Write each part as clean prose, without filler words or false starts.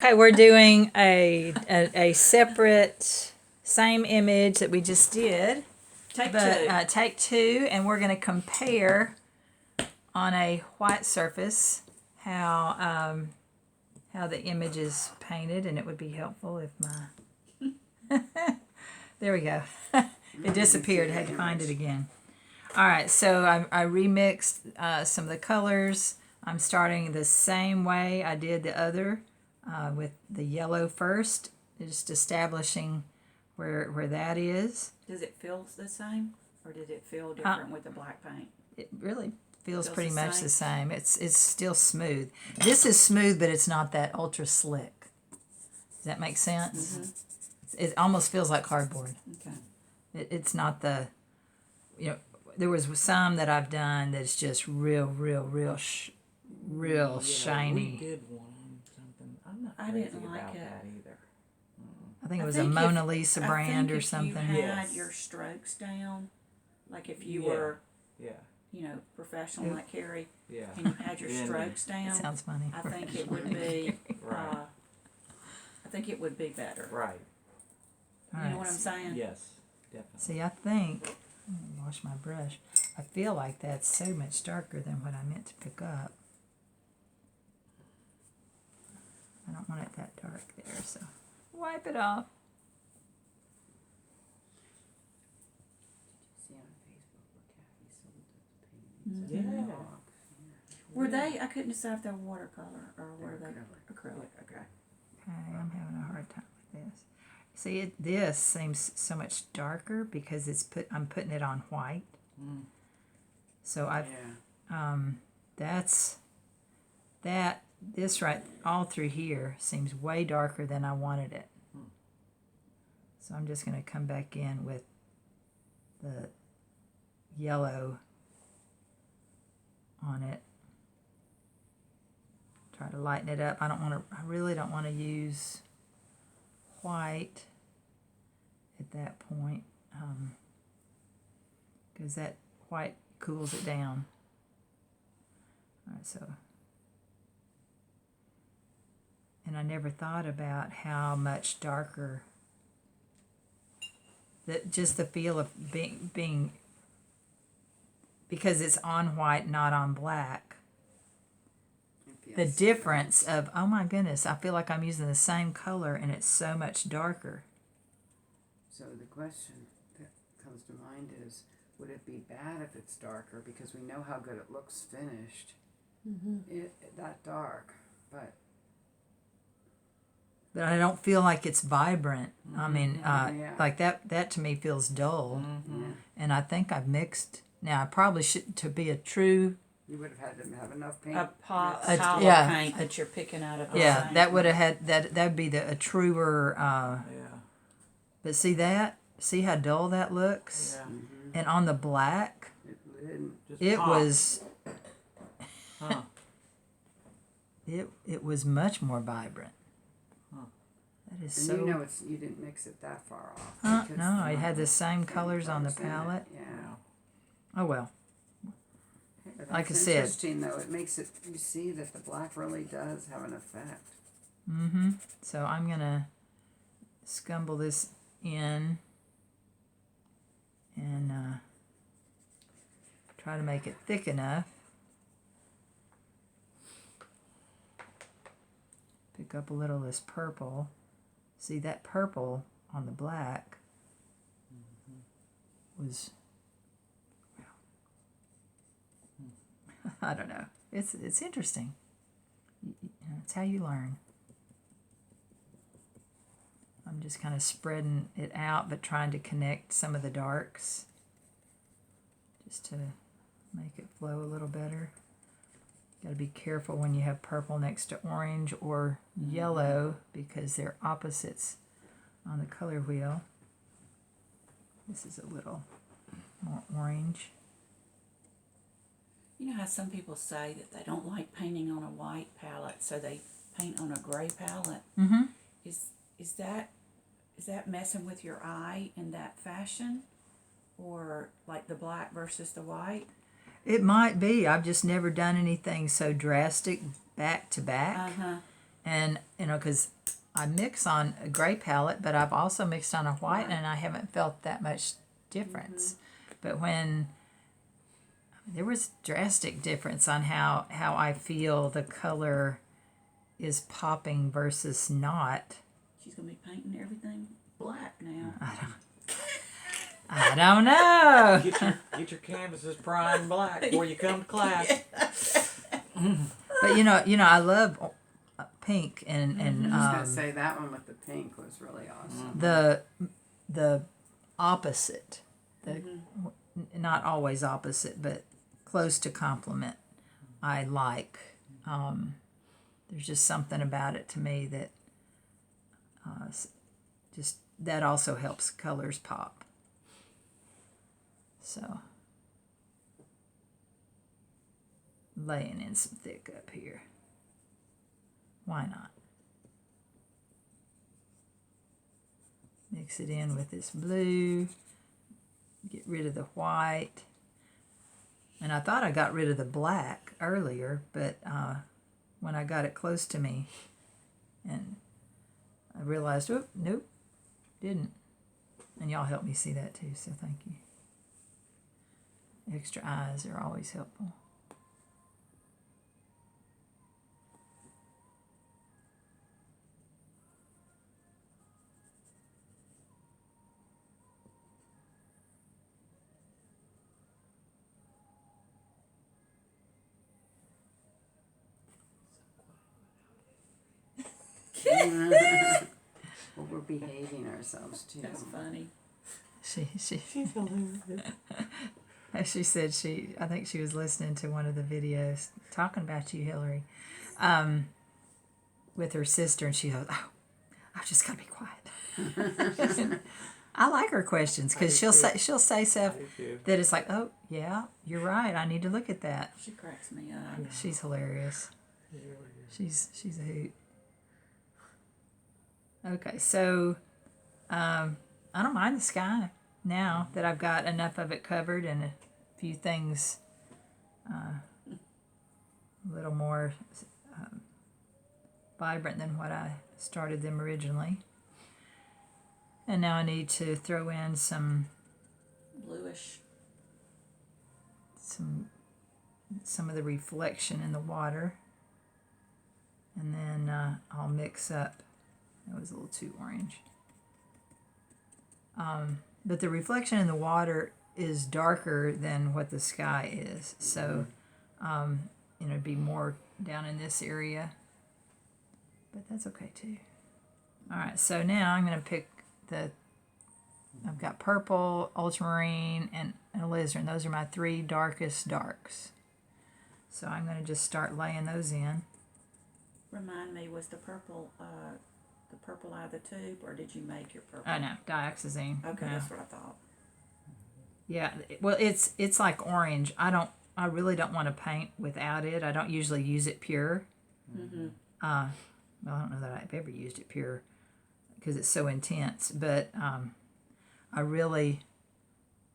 Okay, we're doing a separate, same image that we just did, Take but two. take two, and we're going to compare on a white surface how the image is painted, and it would be helpful if my there we go. It disappeared. Had to find it again. All right, so I remixed some of the colors. I'm starting the same way I did the other, with the yellow first, just establishing where that is. Does it feel the same, or did it feel different with the black paint? It really feels Feels pretty the much same? the same. It's still smooth. This is smooth, but it's not that ultra slick. Does that make sense? It almost feels like cardboard. Okay. It's not the, there was some that I've done that's just real shiny. We did one on something. I'm not I crazy didn't like about it. that either. I think it I was think a if- Mona Lisa brand I or think if something. you had Yes. your strokes down, like if you Yeah. were, Yeah, professional Yeah. like Carrie, yeah. and you had your Then- strokes It down, sounds funny. I think it would be. Right. I think it would be better. Right. All You know right. what I'm saying? Yes, definitely. See, I think, I'm gonna wash my brush. I feel like that's so much darker than what I meant to pick up. I don't want it that dark there, so wipe it off. See on Facebook where Kathy sold those paintings. Yeah. Were they? I couldn't decide if they were watercolor or were they acrylic. acrylic? Okay. Okay, I'm having a hard time with this. See, this seems so much darker because I'm putting it on white. Mm. So I've Yeah. this right all through here seems way darker than I wanted it. So I'm just going to come back in with the yellow on it. Try to lighten it up. I really don't want to use white at that point, because that white cools it down. All right, so, and I never thought about how much darker just the feel of being because it's on white, not on black. It The feels difference of, oh my goodness, I feel like I'm using the same color and it's so much darker. So the question that comes to mind is, would it be bad if it's darker? Because we know how good it looks finished. That dark, but But I don't feel like it's vibrant. I mean, Yeah. like that to me feels dull. Mm-hmm. yeah, And I think I've mixed. Now I probably should, to be a true, you would have had to have enough paint. A pile Yes. of yeah. paint that you're picking out of. The yeah, same. that would have had that'd be a truer. Yeah. But see how dull that looks, Yeah. and on the black, It didn't. Just it pop. was Huh. it was much more vibrant. Huh. That is And so. you know you didn't mix it that far off. because No, it had the same colors on the colors in it, palette. Yeah. Oh well. But Like I that's said. interesting though. It makes it. You see that the black really does have an effect. Mm-hmm. So I'm gonna scumble this in and try to make it thick enough. Pick up a little of this purple. See that purple on the black was, I don't know. It's interesting. It's how you learn. I'm just kind of spreading it out, but trying to connect some of the darks just to make it flow a little better. Got to be careful when you have purple next to orange or yellow because they're opposites on the color wheel. This is a little more orange. You know how some people say that they don't like painting on a white palette, so they paint on a gray palette. Mm-hmm. Is that messing with your eye in that fashion, or like the black versus the white? It might be. I've just never done anything so drastic back to back. Uh huh. And, because I mix on a gray palette, but I've also mixed on a white, Right. and I haven't felt that much difference. But when there was drastic difference on how I feel the color is popping versus not. She's gonna be painting everything black now. I don't know. Get your canvases primed black before you come to class. But I love pink and I was gonna say that one with the pink was really awesome. the opposite, not always opposite, but close to complement. I like. There's just something about it to me that just that also helps colors pop. So laying in some thick up here. Why not? Mix it in with this blue. Get rid of the white. And I thought I got rid of the black earlier, but when I got it close to me, and I realized, oh, nope, didn't. And y'all helped me see that too, so thank you. Extra eyes are always helpful. Well, we're behaving ourselves too. That's funny. She's hilarious. She said I think she was listening to one of the videos talking about you, Hillary, with her sister, and she goes, "Oh, I've just got to be quiet." I like her questions because she'll say stuff that it's like, "Oh, yeah, you're right. I need to look at that." She cracks me up. She's hilarious. She's a hoot. Okay, so I don't mind the sky now that I've got enough of it covered and a few things a little more vibrant than what I started them originally. And now I need to throw in some Bluish. some of the reflection in the water. And then I'll mix up. That was a little too orange. But the reflection in the water is darker than what the sky is. So, it'd be more down in this area. But that's okay too. All right, so now I'm going to pick I've got purple, ultramarine, and alizarin. Those are my three darkest darks. So I'm going to just start laying those in. Remind me, was the purple out of the tube, or did you make your purple? Oh no, dioxazine. Okay, No. that's what I thought. Yeah, well, it's like orange. I really don't want to paint without it. I don't usually use it pure. Mm-hmm. Well, I don't know that I've ever used it pure because it's so intense. But I really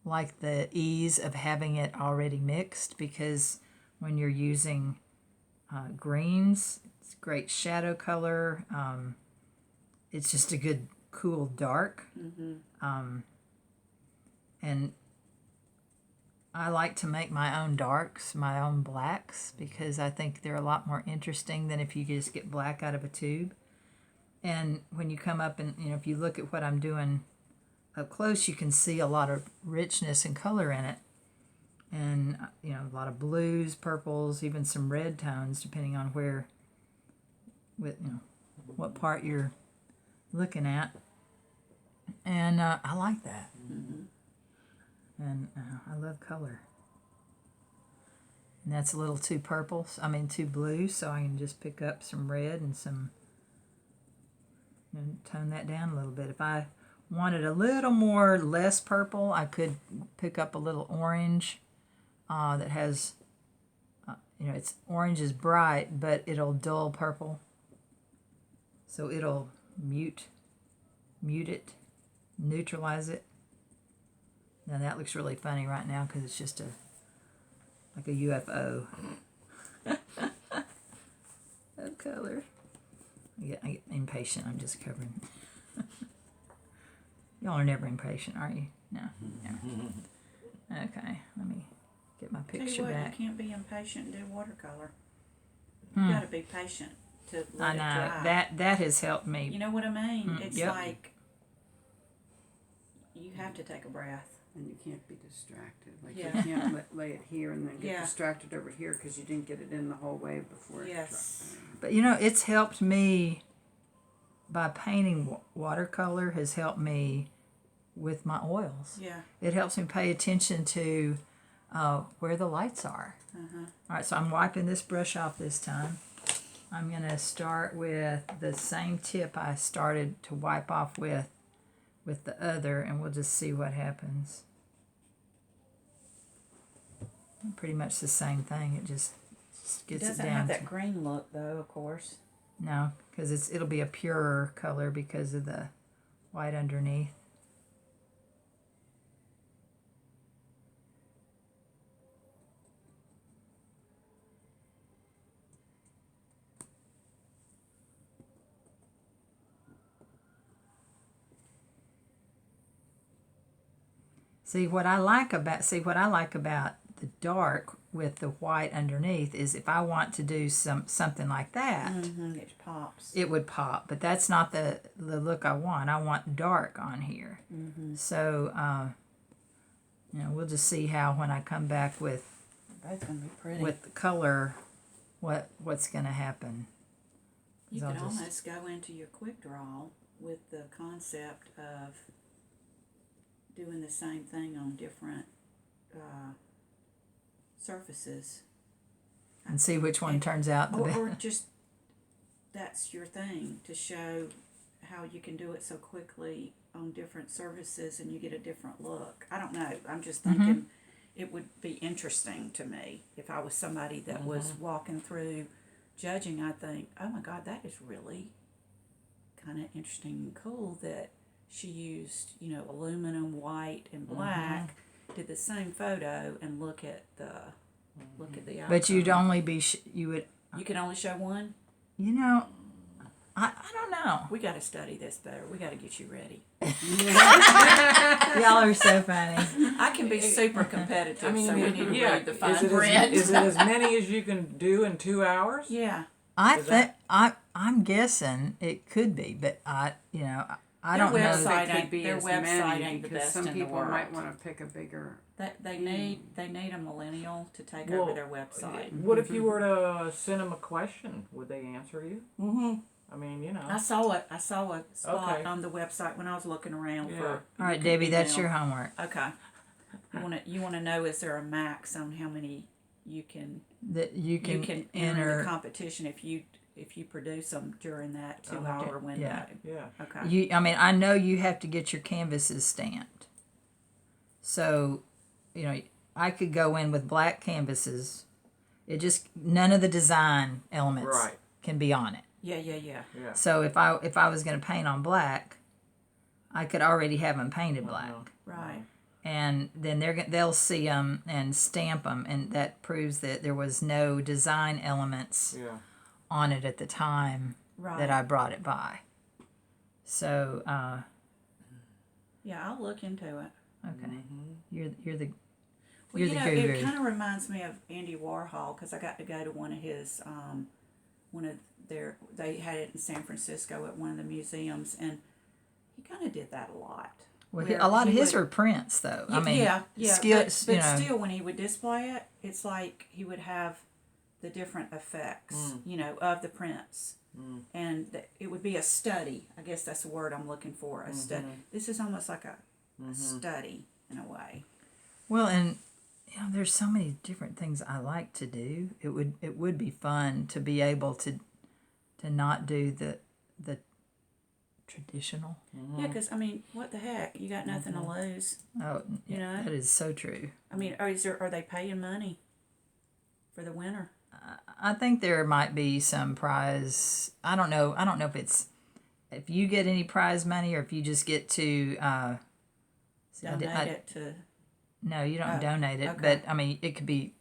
like the ease of having it already mixed because when you're using greens, it's great shadow color. It's just a good cool dark. Mm-hmm. And I like to make my own darks, my own blacks, because I think they're a lot more interesting than if you just get black out of a tube. And when you come up and, if you look at what I'm doing up close, you can see a lot of richness and color in it. And, a lot of blues, purples, even some red tones, depending on what part you're looking at. And I like that. Mm-hmm. And I love color. And that's a little too purple, too blue, so I can just pick up some red and tone that down a little bit. If I wanted a little more less purple, I could pick up a little orange that has, it's orange is bright, but it'll dull purple. So it'll mute it, neutralize it. Now that looks really funny right now because it's just like a UFO of color. I get impatient. I'm just covering. Y'all are never impatient, are you? No. Okay, let me get my Tell you picture what, back. you can't be impatient and do watercolor. Hmm. You gotta be patient to let I it know dry. that has helped me. You know what I mean? It's yep. like you have to take a breath. And you can't be distracted. Like Yeah. you can't lay it here and then get Yeah. distracted over here because you didn't get it in the whole way before Yes. But you know, it's helped me by painting watercolor has helped me with my oils. Yeah. It helps me pay attention to where the lights are. Uh-huh. All right, so I'm wiping this brush off this time. I'm going to start with the same tip I started to wipe off with the other, and we'll just see what happens. Pretty much the same thing. It just gets it doesn't down have that to, green look though, of course. no, because it'll be a purer color because of the white underneath. See what I like about the dark with the white underneath is if I want to do something like that, It pops. it would pop. But that's not the look I want. I want dark on here. So we'll just see how when I come back with Both gonna be pretty. with the color, what's going to happen. You 'Cause could I'll just- almost go into your quick draw with the concept of doing the same thing on different surfaces. and see which one turns out the best. Or just that's your thing to show how you can do it so quickly on different surfaces and you get a different look. I don't know. I'm just thinking it would be interesting to me if I was somebody that was walking through judging. I think, oh my God, that is really kind of interesting and cool that she used, aluminum, white, and black, did the same photo, and look at the outcome. But you'd only be you would You can only show one. I don't know. We got to study this better. We got to get you ready. Y'all are so funny. I can be super competitive, so we need to read the fine is print. it as many as you can do in 2 hours? Yeah. I'm guessing it could be, but I Their don't know. website It could be their as website many ain't the because best some in the people world. might want to pick a bigger. They need a millennial to take over their website. What if you were to send them a question? Would they answer you? Mm-hmm. I mean, I saw a spot Okay. on the website when I was looking around Yeah. for. All right, you could Debbie, that's email. your homework. Okay. You want to know, is there a max on how many you can That you can enter enter. the competition if you produce them during that 2 hour window? Yeah. yeah. Okay. I know you have to get your canvases stamped. So, I could go in with black canvases. None of the design elements Right. can be on it. Yeah. Yeah. So if I was going to paint on black, I could already have them painted black. Right. And then they'll see them and stamp them, and that proves that there was no design elements Yeah. on it at the time Right. that I brought it by. So Yeah, I'll look into it. okay, you're the Well, you're the it guru. kind of reminds me of Andy Warhol because I got to go to one of his, they had it in San Francisco at one of the museums, and he kind of did that a lot. Well, where a lot of he his would- are prints, though. I mean, yeah, skills, but still, when he would display it, it's like he would have the different effects, of the prints. And it would be a study. I guess that's the word I'm looking for. A study. This is almost like a study in a way. Well, and there's so many different things I like to do. It would be fun to be able to not do the traditional. Yeah, because what the heck? You got nothing to lose. Oh, You know? that is so true. Are they paying money for the winner? I think there might be some prize. I don't know if you get any prize money or if you just get to Donate it to. No, you don't Oh, donate it, okay. but it could be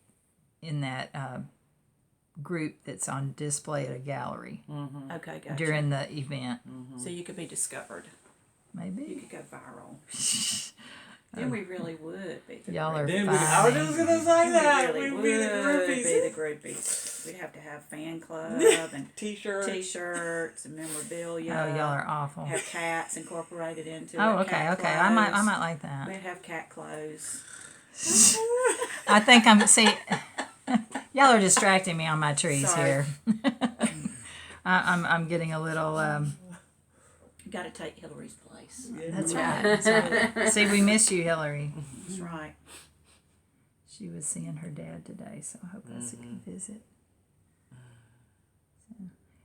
in that group that's on display at a gallery Okay, gotcha. during the event. So you could be discovered. You Maybe. could go viral. Then we really would be the Y'all are Then fine. I was just gonna say that. We really We'd be the would groupies. be the groupies. We'd have to have fan club and T-shirt. T-shirts and memorabilia. Oh, y'all are awful. Have cats incorporated into it. Oh, okay, cat okay. I might clothes. like that. We'd have cat clothes. I think y'all are distracting me on my trees Sorry. here. I'm getting a little. You got to take Hillary's place. That's right. That's right. See, we miss you, Hillary. That's right. She was seeing her dad today, so I hope that's a good visit. So,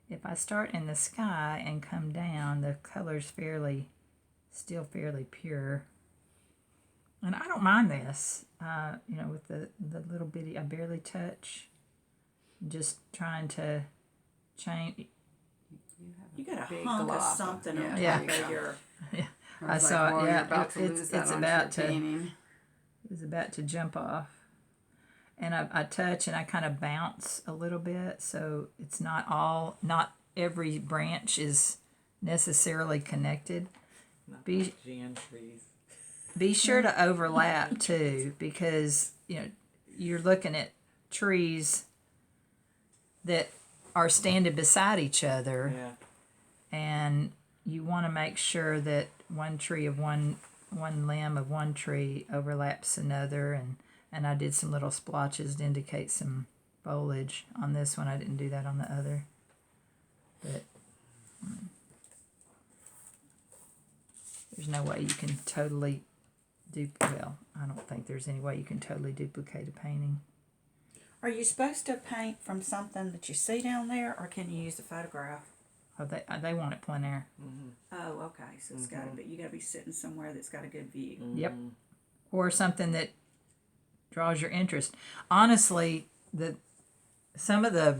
if I start in the sky and come down, the color's still fairly pure. And I don't mind this, with the little bitty, I barely touch. Just trying to change. You got a Big hunk of glop. something Yeah. on Yeah. top of your. I was saw it, well, yeah, you're about to it's- lose that it's onto about your to- painting. It was about to jump off. And I touch and I kind of bounce a little bit, so it's not every branch is necessarily connected. Not Be- like gin trees. Be sure to overlap too, because you're looking at trees that are standing beside each other, Yeah. and you want to make sure that one tree of one limb of one tree overlaps another, and I did some little splotches to indicate some foliage on this one. I didn't do that on the other, but there's no way you can totally I don't think there's any way you can totally duplicate a painting. Are you supposed to paint from something that you see down there, or can you use a photograph? Oh, they want it plein air. Oh, okay. So it's got to be. You got to be sitting somewhere that's got a good view. Yep. Or something that draws your interest. Honestly, some of the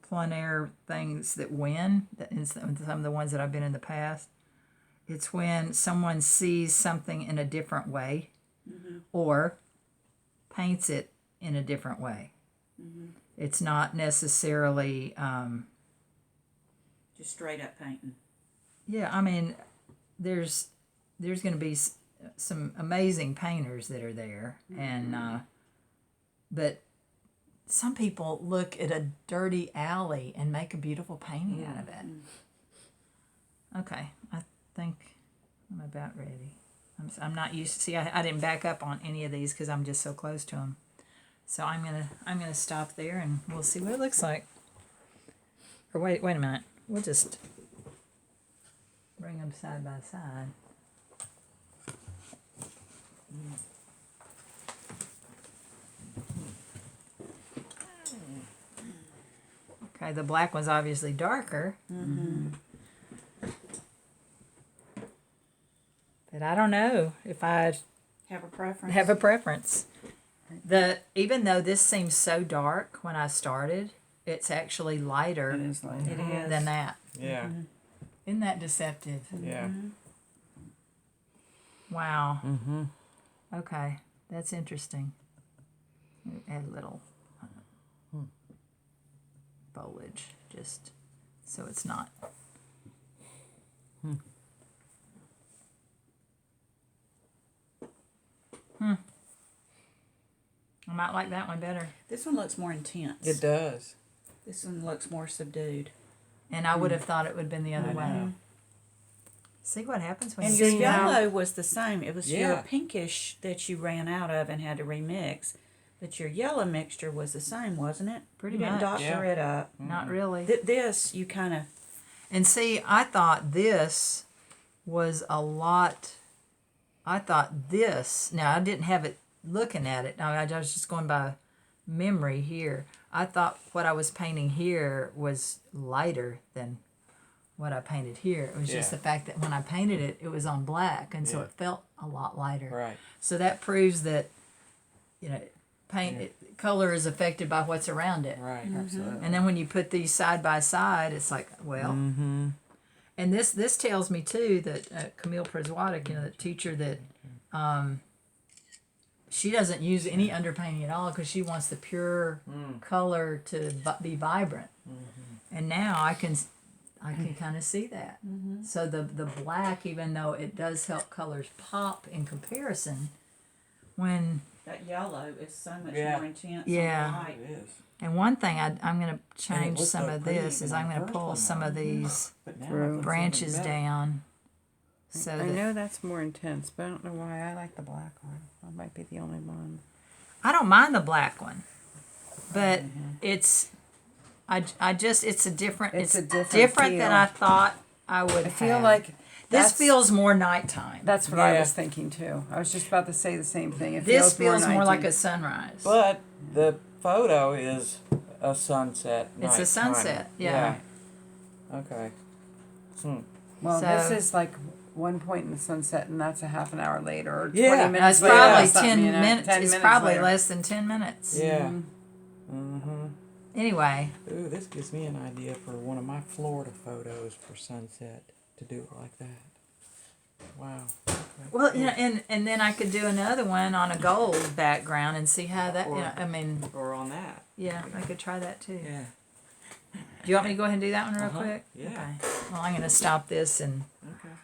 plein air things that win, and some of the ones that I've been in the past, it's when someone sees something in a different way, or paints it in a different way. It's not necessarily. Just straight up painting. Yeah, I mean, there's going to be some amazing painters that are there, and but some people look at a dirty alley and make a beautiful painting out of it. Okay, I think I'm about ready. I'm not used to see. I didn't back up on any of these because I'm just so close to them. So I'm gonna stop there and we'll see what it looks like. Or wait a minute. We'll just bring them side by side. Okay, the black one's obviously darker. But I don't know if I Have a preference? have a preference. Even though this seems so dark when I started, it's actually lighter It is like It is. than that. Yeah. Isn't that deceptive? Yeah. Wow. Okay, that's interesting. Add a little foliage, just so it's not. I might like that one better. This one looks more intense. It does. This one looks more subdued. And I would have thought it would have been the other I way. know. See what happens when And you your see yellow was the same. It was your Yeah. pinkish that you ran out of and had to remix. But your yellow mixture was the same, wasn't it? Pretty you didn't much. doctor it up. Not really. This, you kind of... And see, I thought this was a lot. I thought this. Now I didn't have it looking at it. I was just going by memory here. I thought what I was painting here was lighter than what I painted here. It was just Yeah. the fact that when I painted it, it was on black, and so Yeah. it felt a lot lighter. Right. So that proves that, color is affected by what's around it. Right. absolutely. And then when you put these side by side, it's like, well. And this tells me too that Camille Przwadek, the teacher that she doesn't use any underpainting at all because she wants the pure color to be vibrant. And now I can kind of see that. So the black, even though it does help colors pop in comparison, when That yellow is so much Yeah. more intense Yeah. on the light. It is. and one thing I'm going to change looked some so of pretty this is even I'm on going the to first pull one, some though. of these But now True. it looks branches even better. down. So I that know that's more intense, but I don't know why I like the black one. I might be the only one. I don't mind the black one, but it's I just it's a different It's a different different than feel. I thought I would I feel have. like This that's- feels more nighttime. That's what I Yeah. was thinking too. I was just about to say the same thing. It This feels feels more like nighty. a sunrise. But the photo is a sunset. It's a nighttime. sunset, yeah. Okay. Well, this So- is like one point in the sunset, and that's a half an hour later, or 20 Yeah. minutes It's later. probably or something, 10 you know, minutes. 10 It's minutes probably later. less than 10 minutes. Yeah. Anyway, Ooh, this gives me an idea for one of my Florida photos for sunset to do it like that. Wow. Okay. well, you know, and then I could do another one on a gold background and see how that. You know, I mean, Or on that. yeah, I could try that too. Yeah. Do you want me to go ahead and do that one real Uh-huh. quick? Yeah. Okay. Well, I'm going to stop this and. Okay.